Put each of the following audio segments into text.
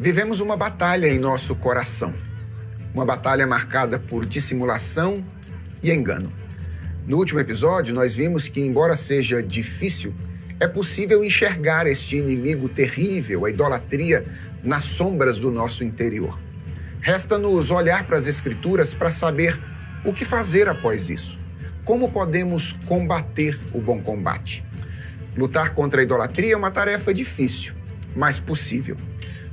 Vivemos uma batalha em nosso coração. Uma batalha marcada por dissimulação e engano. No último episódio, nós vimos que, embora seja difícil, é possível enxergar este inimigo terrível, a idolatria, nas sombras do nosso interior. Resta-nos olhar para as Escrituras para saber o que fazer após isso. Como podemos combater o bom combate? Lutar contra a idolatria é uma tarefa difícil, mas possível.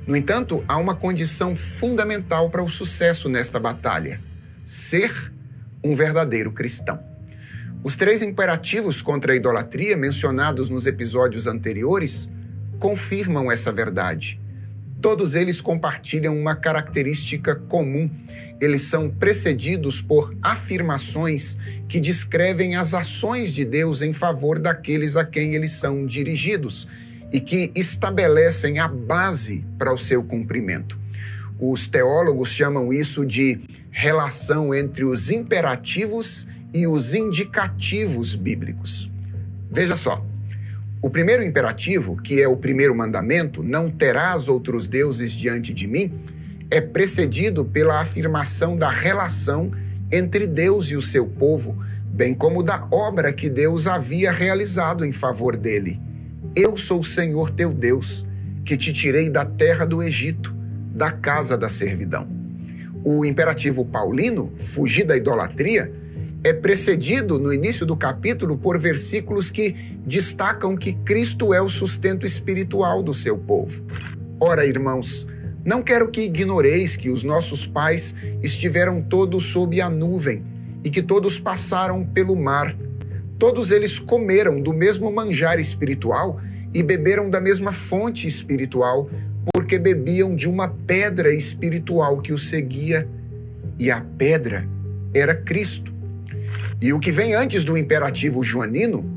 No entanto, há uma condição fundamental para o sucesso nesta batalha: ser um verdadeiro cristão. Os 3 imperativos contra a idolatria mencionados nos episódios anteriores confirmam essa verdade. Todos eles compartilham uma característica comum. Eles são precedidos por afirmações que descrevem as ações de Deus em favor daqueles a quem eles são dirigidos e que estabelecem a base para o seu cumprimento. Os teólogos chamam isso de relação entre os imperativos e os indicativos bíblicos. Veja só, o primeiro imperativo, que é o primeiro mandamento, não terás outros deuses diante de mim, é precedido pela afirmação da relação entre Deus e o seu povo, bem como da obra que Deus havia realizado em favor dele. Eu sou o Senhor teu Deus, que te tirei da terra do Egito, da casa da servidão. O imperativo paulino, fugir da idolatria, é precedido no início do capítulo por versículos que destacam que Cristo é o sustento espiritual do seu povo. Ora, irmãos, não quero que ignoreis que os nossos pais estiveram todos sob a nuvem e que todos passaram pelo mar. Todos eles comeram do mesmo manjar espiritual e beberam da mesma fonte espiritual, porque bebiam de uma pedra espiritual que os seguia, e a pedra era Cristo. E o que vem antes do imperativo joanino,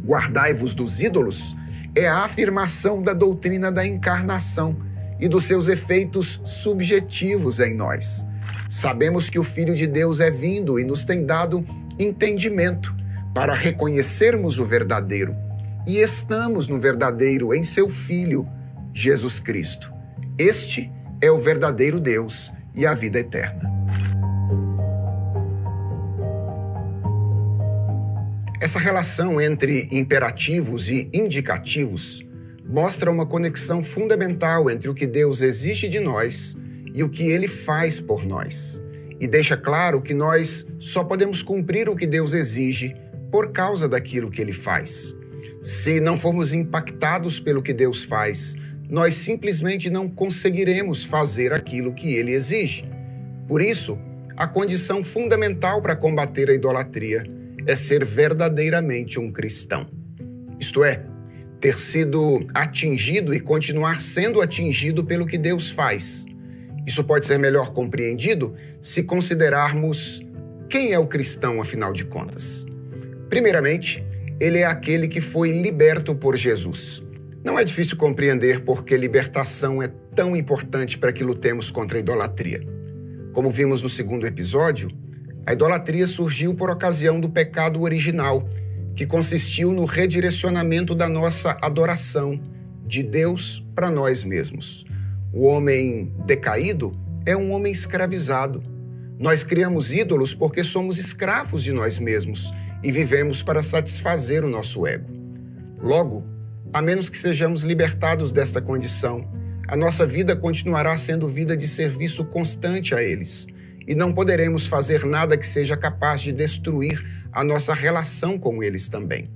guardai-vos dos ídolos, é a afirmação da doutrina da encarnação e dos seus efeitos subjetivos em nós. Sabemos que o Filho de Deus é vindo e nos tem dado entendimento para reconhecermos o verdadeiro. E estamos no verdadeiro em seu Filho, Jesus Cristo. Este é o verdadeiro Deus e a vida eterna. Essa relação entre imperativos e indicativos mostra uma conexão fundamental entre o que Deus exige de nós e o que Ele faz por nós. E deixa claro que nós só podemos cumprir o que Deus exige por causa daquilo que Ele faz. Se não formos impactados pelo que Deus faz, nós simplesmente não conseguiremos fazer aquilo que Ele exige. Por isso, a condição fundamental para combater a idolatria é ser verdadeiramente um cristão. Isto é, ter sido atingido e continuar sendo atingido pelo que Deus faz. Isso pode ser melhor compreendido se considerarmos quem é o cristão, afinal de contas. Primeiramente, ele é aquele que foi liberto por Jesus. Não é difícil compreender por que libertação é tão importante para que lutemos contra a idolatria. Como vimos no segundo episódio, a idolatria surgiu por ocasião do pecado original, que consistiu no redirecionamento da nossa adoração de Deus para nós mesmos. O homem decaído é um homem escravizado. Nós criamos ídolos porque somos escravos de nós mesmos e vivemos para satisfazer o nosso ego. Logo, a menos que sejamos libertados desta condição, a nossa vida continuará sendo vida de serviço constante a eles. E não poderemos fazer nada que seja capaz de destruir a nossa relação com eles também.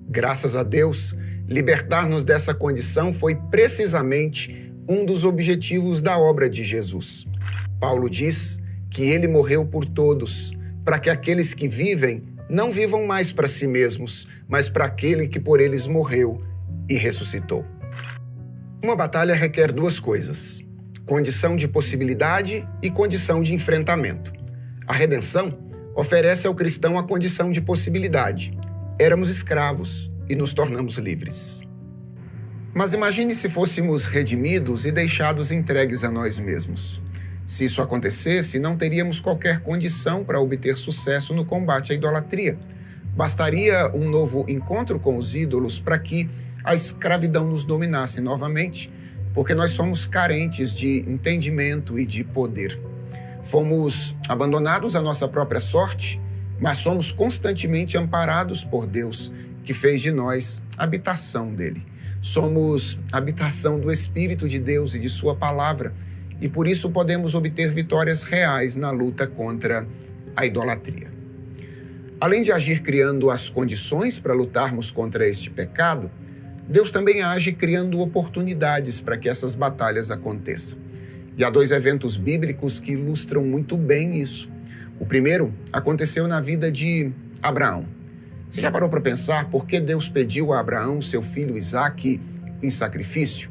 Graças a Deus, libertar-nos dessa condição foi precisamente um dos objetivos da obra de Jesus. Paulo diz que ele morreu por todos, para que aqueles que vivem não vivam mais para si mesmos, mas para aquele que por eles morreu e ressuscitou. Uma batalha requer 2 coisas: condição de possibilidade e condição de enfrentamento. A redenção oferece ao cristão a condição de possibilidade. Éramos escravos e nos tornamos livres. Mas imagine se fôssemos redimidos e deixados entregues a nós mesmos. Se isso acontecesse, não teríamos qualquer condição para obter sucesso no combate à idolatria. Bastaria um novo encontro com os ídolos para que a escravidão nos dominasse novamente, porque nós somos carentes de entendimento e de poder. Fomos abandonados à nossa própria sorte, mas somos constantemente amparados por Deus, que fez de nós habitação dele. Somos habitação do Espírito de Deus e de sua palavra, e por isso podemos obter vitórias reais na luta contra a idolatria. Além de agir criando as condições para lutarmos contra este pecado, Deus também age criando oportunidades para que essas batalhas aconteçam. E há 2 eventos bíblicos que ilustram muito bem isso. O primeiro aconteceu na vida de Abraão. Você já parou para pensar por que Deus pediu a Abraão, seu filho Isaque, em sacrifício?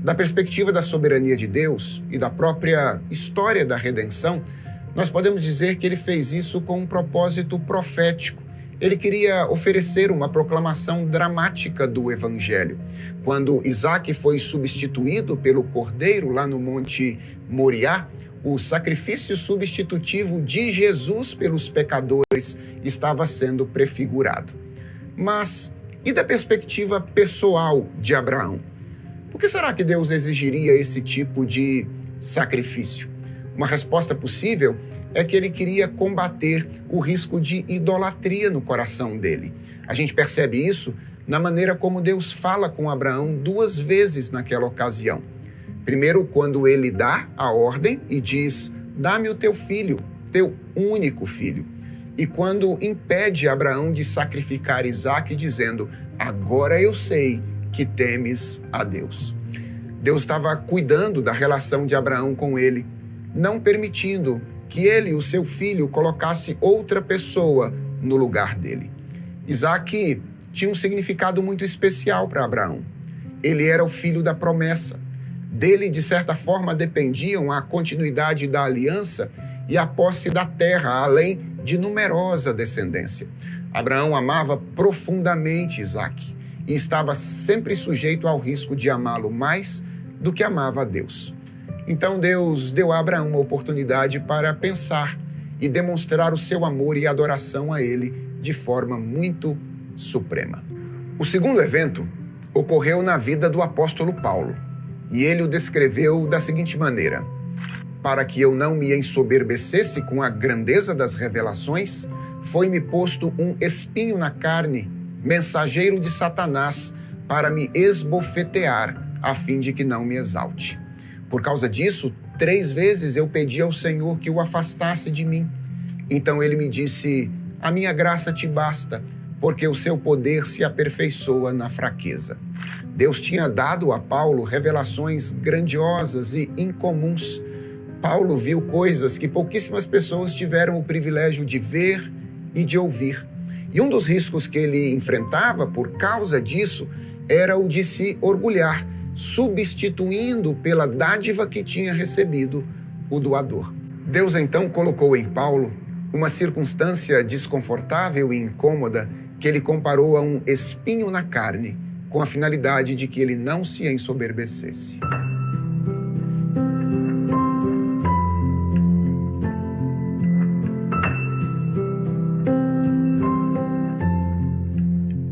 Da perspectiva da soberania de Deus e da própria história da redenção, nós podemos dizer que ele fez isso com um propósito profético. Ele queria oferecer uma proclamação dramática do Evangelho. Quando Isaque foi substituído pelo cordeiro lá no Monte Moriá, o sacrifício substitutivo de Jesus pelos pecadores estava sendo prefigurado. Mas e da perspectiva pessoal de Abraão? Por que será que Deus exigiria esse tipo de sacrifício? Uma resposta possível é que ele queria combater o risco de idolatria no coração dele. A gente percebe isso na maneira como Deus fala com Abraão 2 vezes naquela ocasião. Primeiro, quando ele dá a ordem e diz: dá-me o teu filho, teu único filho. E quando impede Abraão de sacrificar Isaque, dizendo: agora eu sei que temes a Deus. Deus estava cuidando da relação de Abraão com ele, não permitindo que ele, o seu filho, colocasse outra pessoa no lugar dele. Isaque tinha um significado muito especial para Abraão. Ele era o filho da promessa. Dele, de certa forma, dependiam a continuidade da aliança e a posse da terra, além de numerosa descendência. Abraão amava profundamente Isaque e estava sempre sujeito ao risco de amá-lo mais do que amava a Deus. Então Deus deu a Abraão uma oportunidade para pensar e demonstrar o seu amor e adoração a ele de forma muito suprema. O segundo evento ocorreu na vida do apóstolo Paulo, e ele o descreveu da seguinte maneira: para que eu não me ensoberbecesse com a grandeza das revelações, foi-me posto um espinho na carne, mensageiro de Satanás, para me esbofetear, a fim de que não me exalte. Por causa disso, 3 vezes eu pedi ao Senhor que o afastasse de mim. Então ele me disse: a minha graça te basta, porque o seu poder se aperfeiçoa na fraqueza. Deus tinha dado a Paulo revelações grandiosas e incomuns. Paulo viu coisas que pouquíssimas pessoas tiveram o privilégio de ver e de ouvir. E um dos riscos que ele enfrentava por causa disso era o de se orgulhar, substituindo pela dádiva que tinha recebido o doador. Deus então colocou em Paulo uma circunstância desconfortável e incômoda que ele comparou a um espinho na carne, com a finalidade de que ele não se ensoberbecesse.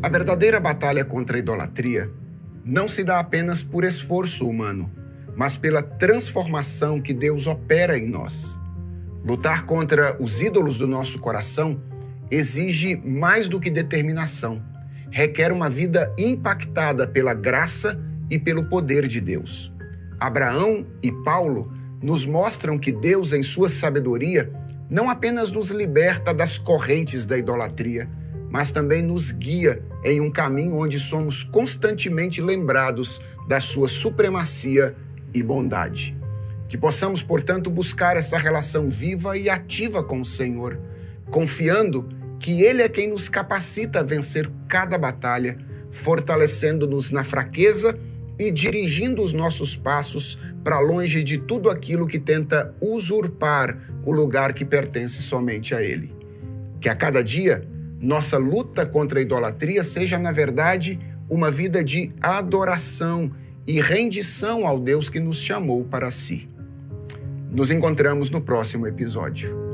A verdadeira batalha contra a idolatria não se dá apenas por esforço humano, mas pela transformação que Deus opera em nós. Lutar contra os ídolos do nosso coração exige mais do que determinação. Requer uma vida impactada pela graça e pelo poder de Deus. Abraão e Paulo nos mostram que Deus, em sua sabedoria, não apenas nos liberta das correntes da idolatria, mas também nos guia em um caminho onde somos constantemente lembrados da sua supremacia e bondade. Que possamos, portanto, buscar essa relação viva e ativa com o Senhor, confiando que Ele é quem nos capacita a vencer cada batalha, fortalecendo-nos na fraqueza e dirigindo os nossos passos para longe de tudo aquilo que tenta usurpar o lugar que pertence somente a Ele. Que a cada dia nossa luta contra a idolatria seja, na verdade, uma vida de adoração e rendição ao Deus que nos chamou para si. Nos encontramos no próximo episódio.